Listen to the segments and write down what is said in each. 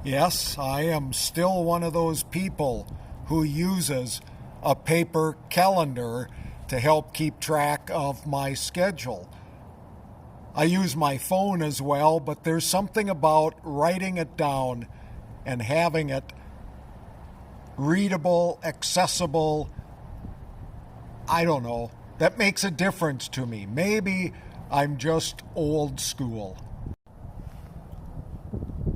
Yes, I am still one of those people who uses a paper calendar to help keep track of my schedule. I use my phone as well, but there's something about writing it down and having it readable, accessible, I don't know, that makes a difference to me. Maybe I'm just old school.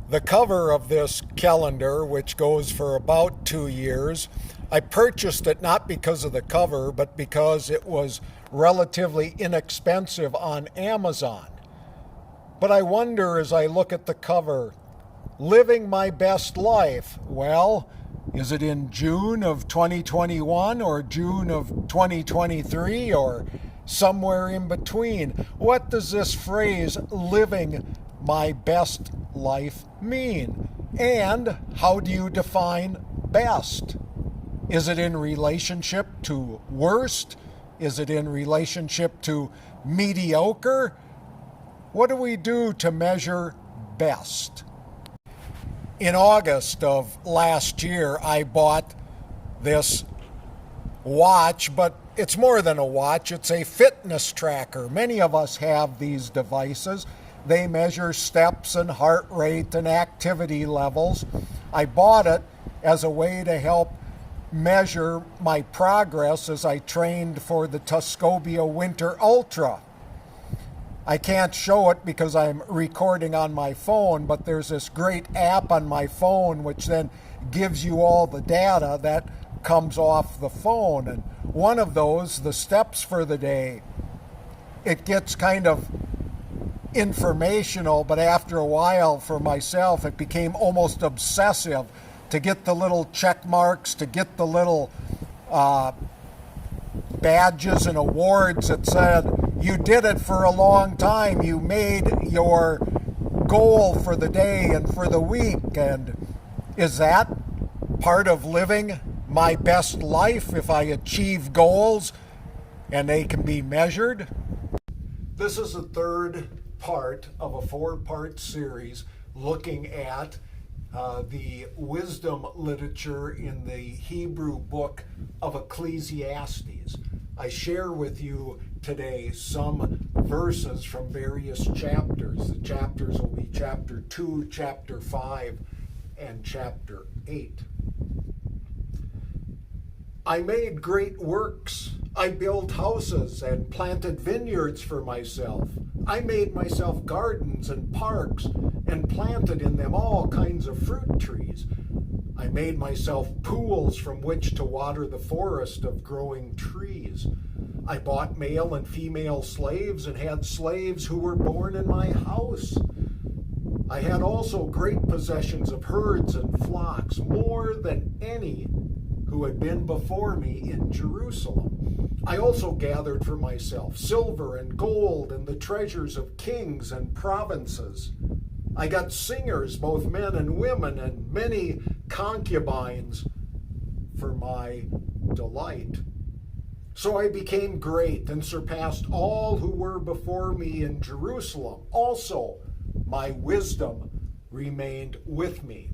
The cover of this calendar, which goes for about 2 years, I purchased it not because of the cover, but because it was relatively inexpensive on Amazon. But I wonder as I look at the cover, living my best life. Well, is it in June of 2021 or June of 2023 or somewhere in between? What does this phrase, living my best life, mean? And how do you define best? Is it in relationship to worst? Is it in relationship to mediocre? What do we do to measure best? In August of last year, I bought this watch, but it's more than a watch. It's a fitness tracker. Many of us have these devices. They measure steps and heart rate and activity levels. I bought it as a way to help measure my progress as I trained for the Tuscobia Winter Ultra. I can't show it because I'm recording on my phone, but there's this great app on my phone which then gives you all the data that comes off the phone. And one of those, the steps for the day, it gets kind of informational, but after a while for myself, it became almost obsessive to get the little check marks, to get the little badges and awards that said, you did it for a long time, you made your goal for the day and for the week. And is that part of living my best life if I achieve goals and they can be measured? This is the third part of a 4-part series looking at the wisdom literature in the Hebrew book of Ecclesiastes. I share with you today some verses from various chapters. The chapters will be chapter 2, chapter 5, and chapter 8. I made great works. I built houses and planted vineyards for myself. I made myself gardens and parks and planted in them all kinds of fruit trees. I made myself pools from which to water the forest of growing trees. I bought male and female slaves and had slaves who were born in my house. I had also great possessions of herds and flocks, more than any who had been before me in Jerusalem. I also gathered for myself silver and gold and the treasures of kings and provinces. I got singers, both men and women, and many concubines for my delight. So I became great and surpassed all who were before me in Jerusalem. Also, my wisdom remained with me.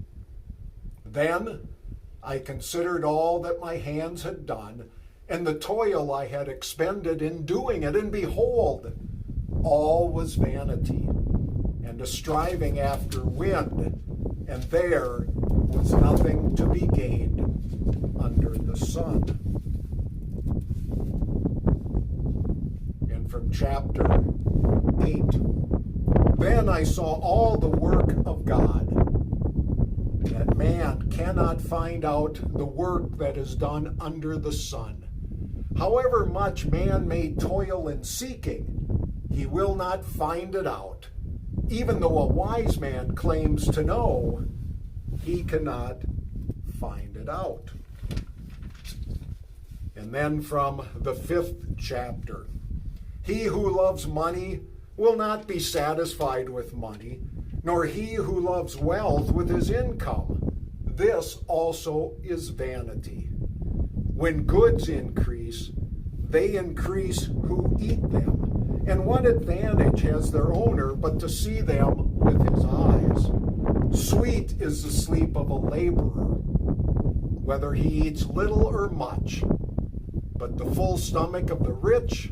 Then I considered all that my hands had done, and the toil I had expended in doing it, and behold, all was vanity, and a striving after wind, and there was nothing to be gained under the sun. And from chapter 8, then I saw all the work of God, that man cannot find out the work that is done under the sun. However much man may toil in seeking, he will not find it out. Even though a wise man claims to know, he cannot find it out. And then from the 5th chapter, he who loves money will not be satisfied with money, nor he who loves wealth with his income. This also is vanity. When goods increase, they increase who eat them. And what advantage has their owner but to see them with his eyes? Sweet Sweet is the sleep of a laborer, whether he eats little or much, but the full stomach of the rich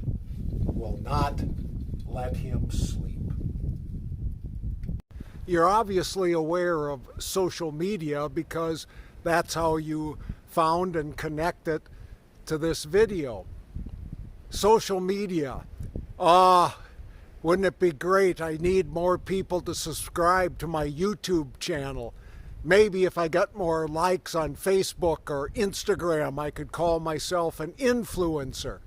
will not let him sleep. You're obviously aware of social media because that's how you found and connected to this video. Social media. Wouldn't it be great? I need more people to subscribe to my YouTube channel. Maybe if I got more likes on Facebook or Instagram, I could call myself an influencer.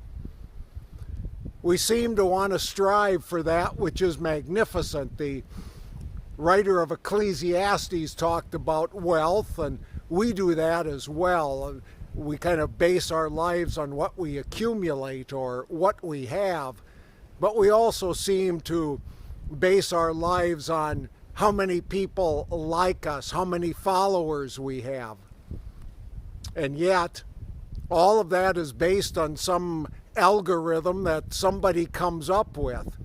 We seem to want to strive for that which is magnificent. The writer of Ecclesiastes talked about wealth, and we do that as well. We kind of base our lives on what we accumulate or what we have, but we also seem to base our lives on how many people like us, how many followers we have. And yet, all of that is based on some algorithm that somebody comes up with.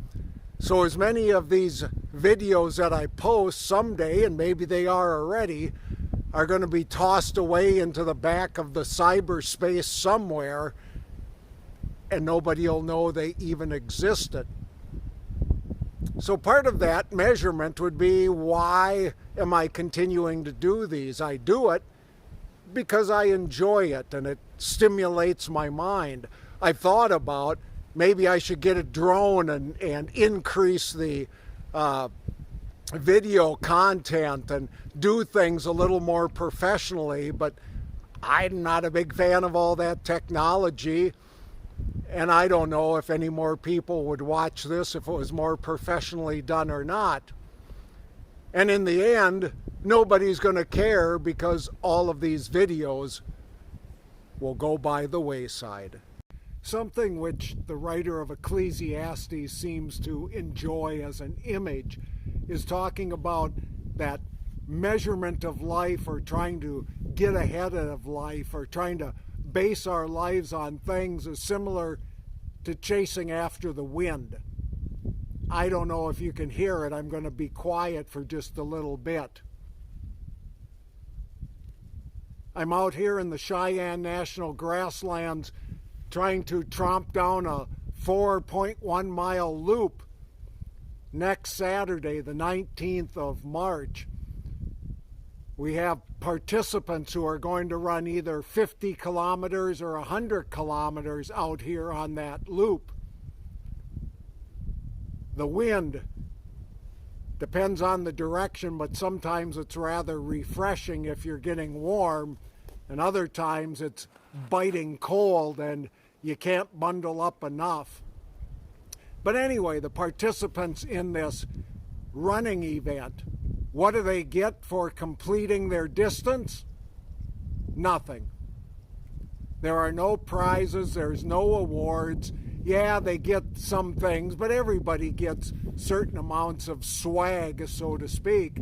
So as many of these videos that I post someday, and maybe they are already, are going to be tossed away into the back of the cyberspace somewhere, and nobody will know they even existed. So part of that measurement would be, why am I continuing to do these? I do it because I enjoy it and it stimulates my mind. I've thought about maybe I should get a drone and increase the video content and do things a little more professionally, but I'm not a big fan of all that technology, and I don't know if any more people would watch this if it was more professionally done or not. And in the end, nobody's going to care because all of these videos will go by the wayside. Something which the writer of Ecclesiastes seems to enjoy as an image is talking about that measurement of life, or trying to get ahead of life, or trying to base our lives on things, is similar to chasing after the wind. I don't know if you can hear it. I'm going to be quiet for just a little bit. I'm out here in the Cheyenne National Grasslands trying to tromp down a 4.1 mile loop next Saturday, the 19th of March. We have participants who are going to run either 50 kilometers or 100 kilometers out here on that loop. The wind depends on the direction, but sometimes it's rather refreshing if you're getting warm, and other times it's biting cold and you can't bundle up enough. But anyway, the participants in this running event, what do they get for completing their distance? Nothing. There are no prizes, there's no awards. Yeah, they get some things, but everybody gets certain amounts of swag, so to speak.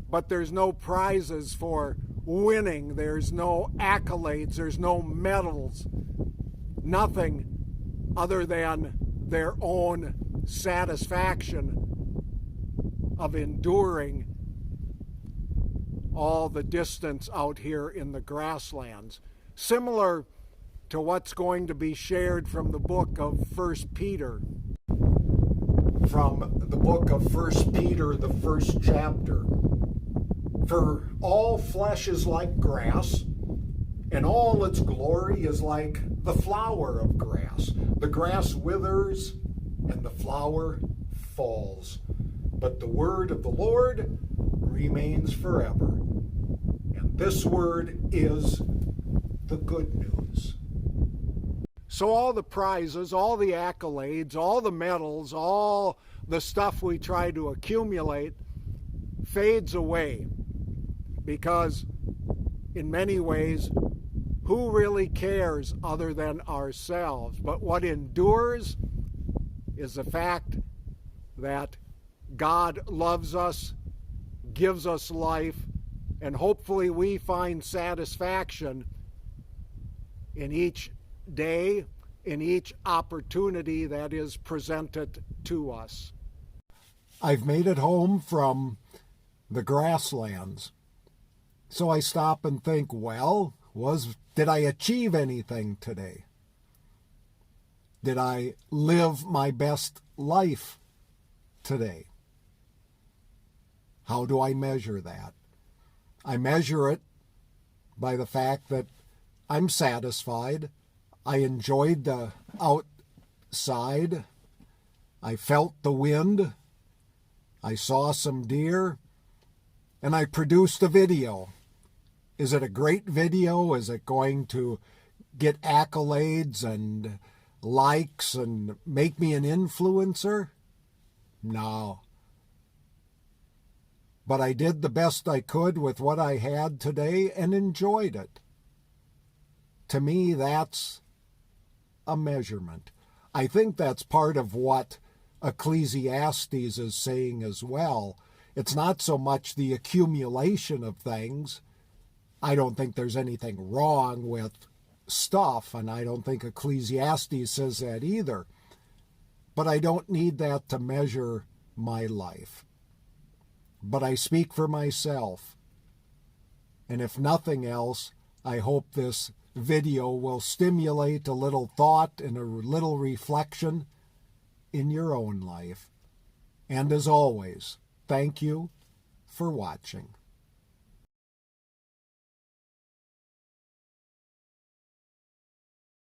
But there's no prizes for winning, there's no accolades, there's no medals, nothing other than their own satisfaction of enduring all the distance out here in the grasslands. Similar to what's going to be shared from the book of 1 Peter. From the book of 1 Peter, the first chapter. For all flesh is like grass, and all its glory is like the flower of grass. The grass withers, and the flower falls. But the word of the Lord remains forever. And this word is the good news. So all the prizes, all the accolades, all the medals, all the stuff we try to accumulate fades away, because in many ways, who really cares other than ourselves? But what endures is the fact that God loves us, gives us life, and hopefully we find satisfaction in each day, in each opportunity that is presented to us. I've made it home from the grasslands. So I stop and think, well, did I achieve anything today? Did I live my best life today? How do I measure that? I measure it by the fact that I'm satisfied. I enjoyed the outside. I felt the wind. I saw some deer. And I produced a video. Is it a great video? Is it going to get accolades and likes and make me an influencer? No. But I did the best I could with what I had today and enjoyed it. To me, that's a measurement. I think that's part of what Ecclesiastes is saying as well. It's not so much the accumulation of things. I don't think there's anything wrong with stuff, and I don't think Ecclesiastes says that either. But I don't need that to measure my life. But I speak for myself. And if nothing else, I hope this video will stimulate a little thought and a little reflection in your own life. And as always, thank you for watching.